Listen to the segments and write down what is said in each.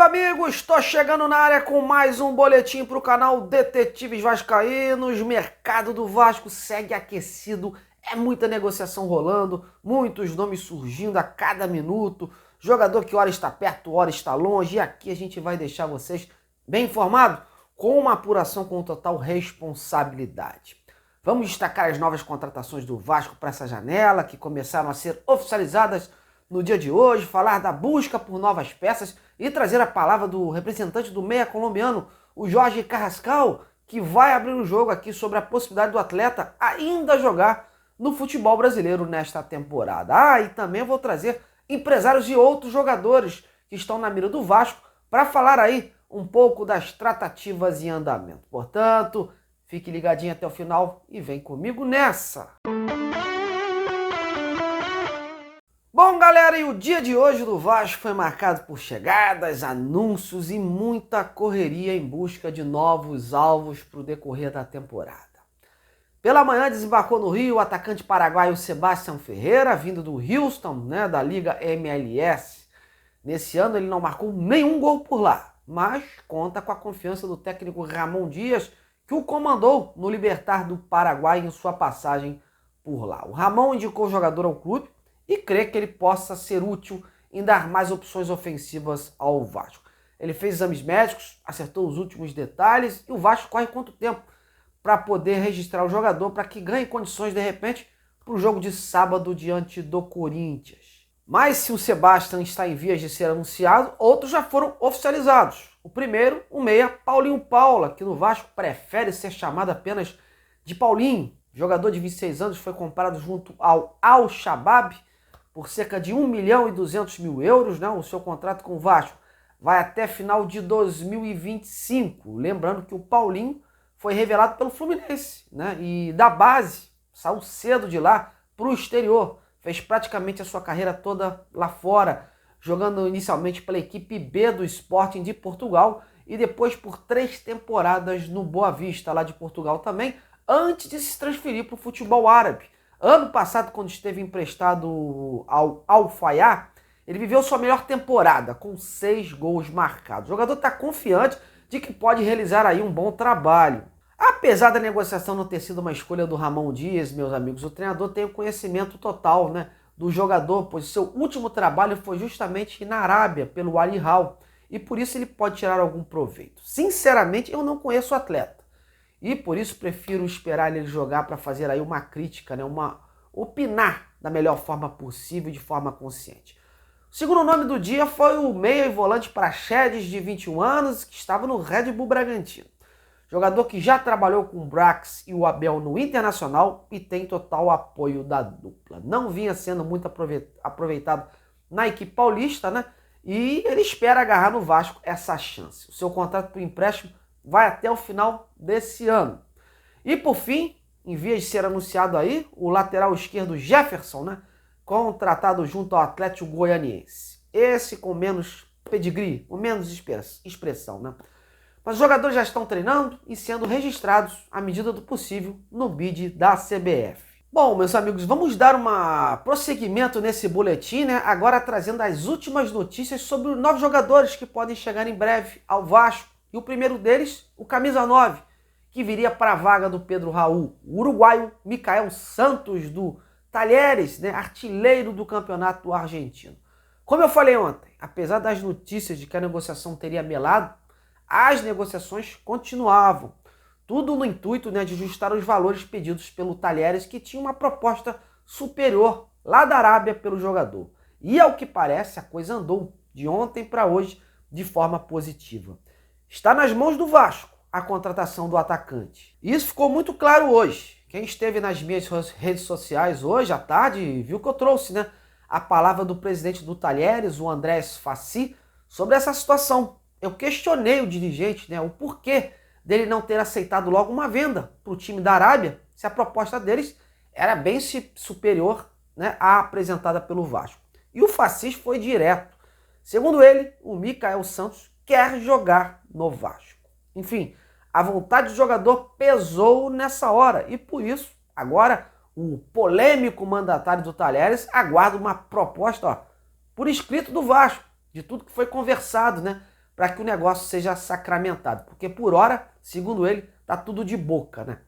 Salve, amigos! Estou chegando na área com mais um boletim para o canal Detetives Vascaínos. Mercado do Vasco segue aquecido, é muita negociação rolando, muitos nomes surgindo a cada minuto, jogador que ora está perto, ora está longe, e aqui a gente vai deixar vocês bem informados com uma apuração com total responsabilidade. Vamos destacar as novas contratações do Vasco para essa janela, que começaram a ser oficializadas no dia de hoje, falar da busca por novas peças e trazer a palavra do representante do meia colombiano, o Jorge Carrascal, que vai abrir o jogo aqui sobre a possibilidade do atleta ainda jogar no futebol brasileiro nesta temporada. E também vou trazer empresários e outros jogadores que estão na mira do Vasco para falar aí um pouco das tratativas em andamento. Portanto, fique ligadinho até o final e vem comigo nessa! Bom, galera, e o dia de hoje do Vasco foi marcado por chegadas, anúncios e muita correria em busca de novos alvos para o decorrer da temporada. Pela manhã desembarcou no Rio o atacante paraguaio Sebastião Ferreira, vindo do Houston, da Liga MLS. Nesse ano ele não marcou nenhum gol por lá, mas conta com a confiança do técnico Ramon Dias, que o comandou no Libertad do Paraguai em sua passagem por lá. O Ramon indicou o jogador ao clube e crê que ele possa ser útil em dar mais opções ofensivas ao Vasco. Ele fez exames médicos, acertou os últimos detalhes e o Vasco corre quanto tempo para poder registrar o jogador para que ganhe condições de repente para o jogo de sábado diante do Corinthians. Mas se o Sebastião está em vias de ser anunciado, outros já foram oficializados. O primeiro, o meia Paulinho Paula, que no Vasco prefere ser chamado apenas de Paulinho. Jogador de 26 anos foi comprado junto ao Al-Shabaab por cerca de 1.200.000 euros, O seu contrato com o Vasco vai até final de 2025. Lembrando que o Paulinho foi revelado pelo Fluminense, E da base, saiu cedo de lá para o exterior. Fez praticamente a sua carreira toda lá fora, jogando inicialmente pela equipe B do Sporting de Portugal e depois por 3 temporadas no Boa Vista, lá de Portugal também, antes de se transferir para o futebol árabe. Ano passado, quando esteve emprestado ao Al-Fayha, ele viveu sua melhor temporada, com 6 gols marcados. O jogador está confiante de que pode realizar aí um bom trabalho. Apesar da negociação não ter sido uma escolha do Ramon Dias, meus amigos, o treinador tem o conhecimento total do jogador, pois seu último trabalho foi justamente na Arábia, pelo Al Hilal, e por isso ele pode tirar algum proveito. Sinceramente, eu não conheço o atleta. E por isso prefiro esperar ele jogar para fazer aí uma crítica, opinar da melhor forma possível e de forma consciente. O segundo nome do dia foi o meia e volante Praxedes, de 21 anos, que estava no Red Bull Bragantino. Jogador que já trabalhou com o Brax e o Abel no Internacional e tem total apoio da dupla. Não vinha sendo muito aproveitado na equipe paulista, E ele espera agarrar no Vasco essa chance. O seu contrato por empréstimo vai até o final desse ano. E por fim, em vias de ser anunciado aí, o lateral esquerdo Jefferson, contratado junto ao Atlético Goianiense. Esse com menos pedigree, com menos expressão, Mas os jogadores já estão treinando e sendo registrados à medida do possível no bid da CBF. Bom, meus amigos, vamos dar prosseguimento nesse boletim, Agora trazendo as últimas notícias sobre os novos jogadores que podem chegar em breve ao Vasco. E o primeiro deles, o camisa 9, que viria para a vaga do Pedro Raul, o uruguaio Micael Santos, do Talheres, artilheiro do campeonato argentino. Como eu falei ontem, apesar das notícias de que a negociação teria melado, as negociações continuavam. Tudo no intuito de ajustar os valores pedidos pelo Talheres, que tinha uma proposta superior lá da Arábia pelo jogador. E ao que parece, a coisa andou de ontem para hoje de forma positiva. Está nas mãos do Vasco a contratação do atacante. Isso ficou muito claro hoje. Quem esteve nas minhas redes sociais hoje à tarde viu que eu trouxe a palavra do presidente do Talheres, o Andrés Fassi, sobre essa situação. Eu questionei o dirigente, o porquê dele não ter aceitado logo uma venda para o time da Arábia, se a proposta deles era bem superior à apresentada pelo Vasco. E o Fassi foi direto. Segundo ele, o Micael Santos quer jogar no Vasco. Enfim, a vontade do jogador pesou nessa hora e por isso, agora, o polêmico mandatário do Talheres aguarda uma proposta por escrito do Vasco, de tudo que foi conversado, para que o negócio seja sacramentado, porque por hora, segundo ele, tá tudo de boca, né?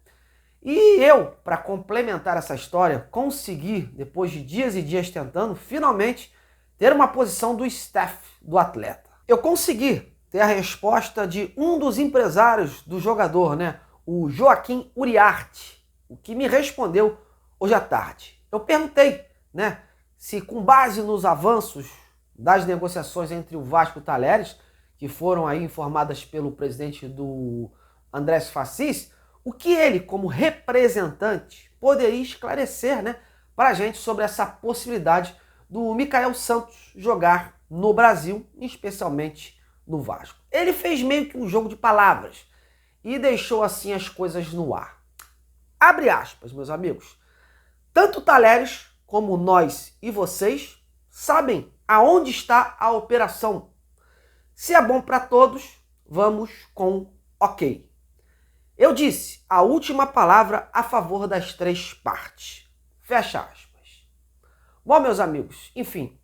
E eu, para complementar essa história, consegui, depois de dias e dias tentando, finalmente ter uma posição do staff do atleta. Eu consegui ter a resposta de um dos empresários do jogador, né? O Joaquim Uriarte, o que me respondeu hoje à tarde. Eu perguntei, né, se com base nos avanços das negociações entre o Vasco e o Talheres, que foram aí informadas pelo presidente do Andrés Fassis, o que ele, como representante, poderia esclarecer, né, para a gente sobre essa possibilidade do Michael Santos jogar no Brasil, especialmente no Vasco. Ele fez meio que um jogo de palavras e deixou assim as coisas no ar. Abre aspas, meus amigos. Tanto o Talheres como nós e vocês sabem aonde está a operação. Se é bom para todos, vamos com ok. Eu disse a última palavra a favor das três partes. Fecha aspas. Bom, meus amigos, enfim,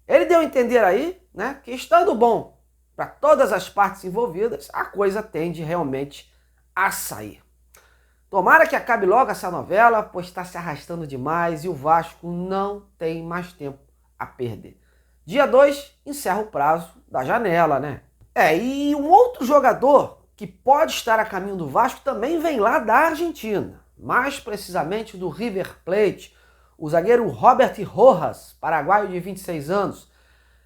ele deu a entender aí, né, que estando bom para todas as partes envolvidas, a coisa tende realmente a sair. Tomara que acabe logo essa novela, pois está se arrastando demais e o Vasco não tem mais tempo a perder. Dia 2 encerra o prazo da janela, né? E um outro jogador que pode estar a caminho do Vasco também vem lá da Argentina, mais precisamente do River Plate, o zagueiro Robert Rojas, paraguaio de 26 anos.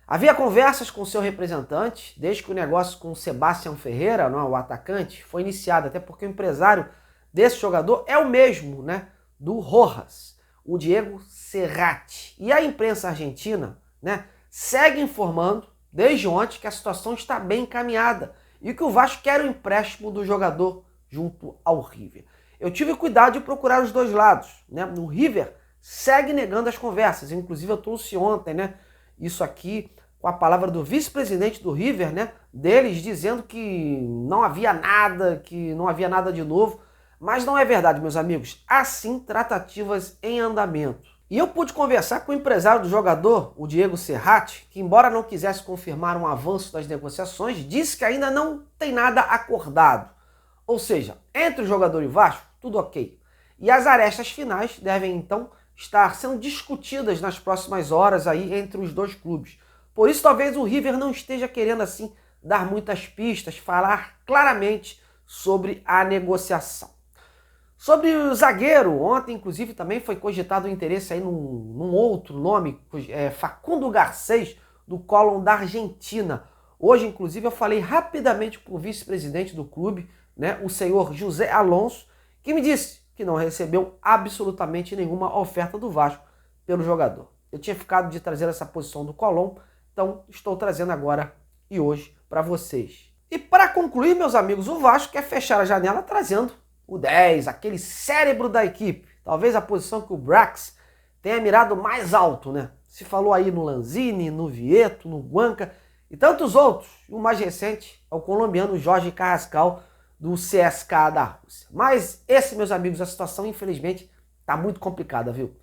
Havia conversas com seu representante, desde que o negócio com o Sebastião Ferreira, não, o atacante, foi iniciado, até porque o empresário desse jogador é o mesmo, né, do Rojas, o Diego Cerrati. E a imprensa argentina, né, segue informando desde ontem que a situação está bem encaminhada e que o Vasco quer o empréstimo do jogador junto ao River. Eu tive cuidado de procurar os dois lados, né? O River segue negando as conversas, inclusive eu trouxe ontem, né, isso aqui com a palavra do vice-presidente do River, né, deles dizendo que não havia nada de novo, mas não é verdade, meus amigos. Há sim tratativas em andamento. E eu pude conversar com o empresário do jogador, o Diego Cerrati, que embora não quisesse confirmar um avanço das negociações, disse que ainda não tem nada acordado. Ou seja, entre o jogador e o Vasco, tudo ok. E as arestas finais devem então estar sendo discutidas nas próximas horas aí entre os dois clubes. Por isso talvez o River não esteja querendo assim dar muitas pistas, falar claramente sobre a negociação. Sobre o zagueiro, ontem inclusive também foi cogitado o interesse aí num outro nome, Facundo Garcês, do Colón da Argentina. Hoje inclusive eu falei rapidamente com o vice-presidente do clube, né, o senhor José Alonso, que me disse que não recebeu absolutamente nenhuma oferta do Vasco pelo jogador. Eu tinha ficado de trazer essa posição do Colón, então estou trazendo agora e hoje para vocês. E para concluir, meus amigos, o Vasco quer fechar a janela trazendo o 10, aquele cérebro da equipe. Talvez a posição que o Brax tenha mirado mais alto, né? Se falou aí no Lanzini, no Vieto, no Guanca e tantos outros. E o mais recente é o colombiano Jorge Carrascal, do CSKA da Rússia. Mas esse, meus amigos, a situação infelizmente está muito complicada, viu?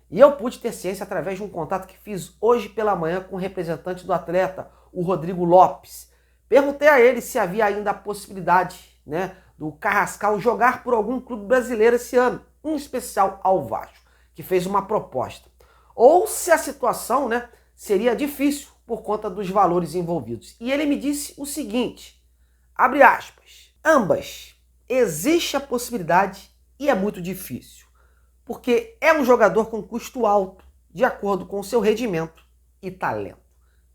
E eu pude ter ciência através de um contato que fiz hoje pela manhã com o representante do atleta, o Rodrigo Lopes. Perguntei a ele se havia ainda a possibilidade, né, do Carrascal jogar por algum clube brasileiro esse ano, em especial ao Vasco, que fez uma proposta. Ou se a situação, né, seria difícil por conta dos valores envolvidos. E ele me disse o seguinte, abre aspas, ambas, existe a possibilidade e é muito difícil, porque é um jogador com custo alto, de acordo com o seu rendimento e talento.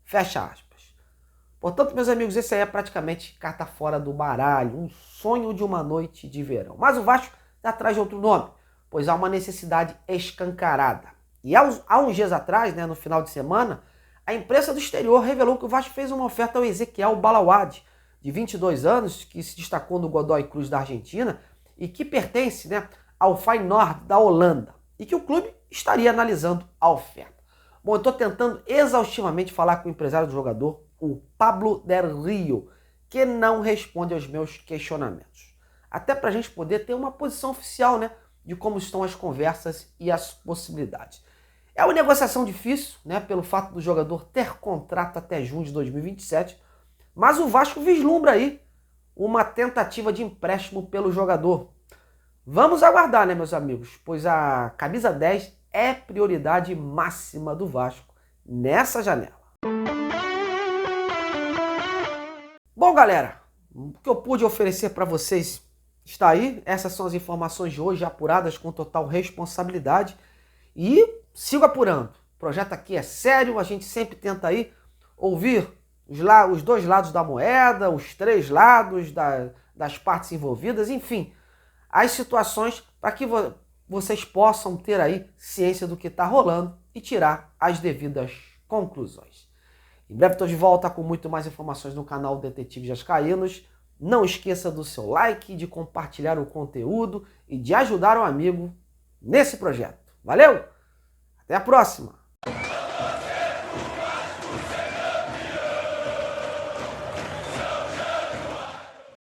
Fecha aspas. Portanto, meus amigos, esse aí é praticamente carta fora do baralho, um sonho de uma noite de verão. Mas o Vasco está atrás de outro nome, pois há uma necessidade escancarada. E há uns dias atrás, né, no final de semana, a imprensa do exterior revelou que o Vasco fez uma oferta ao Ezequiel Balawad, de 22 anos, que se destacou no Godoy Cruz da Argentina e que pertence, né, ao Feyenoord da Holanda, e que o clube estaria analisando a oferta. Bom, eu estou tentando exaustivamente falar com o empresário do jogador, o Pablo Del Rio, que não responde aos meus questionamentos. Até para a gente poder ter uma posição oficial, né, de como estão as conversas e as possibilidades. É uma negociação difícil, né, pelo fato do jogador ter contrato até junho de 2027, Mas o Vasco vislumbra aí uma tentativa de empréstimo pelo jogador. Vamos aguardar, né, meus amigos? Pois a camisa 10 é prioridade máxima do Vasco nessa janela. Bom, galera, o que eu pude oferecer para vocês está aí. Essas são as informações de hoje, apuradas com total responsabilidade. E sigo apurando. O projeto aqui é sério, a gente sempre tenta aí ouvir os dois lados da moeda, os três lados das partes envolvidas, enfim, as situações para que vocês possam ter aí ciência do que está rolando e tirar as devidas conclusões. Em breve estou de volta com muito mais informações no canal Detetives Vascaínos. Não esqueça do seu like, de compartilhar o conteúdo e de ajudar um amigo nesse projeto. Valeu? Até a próxima!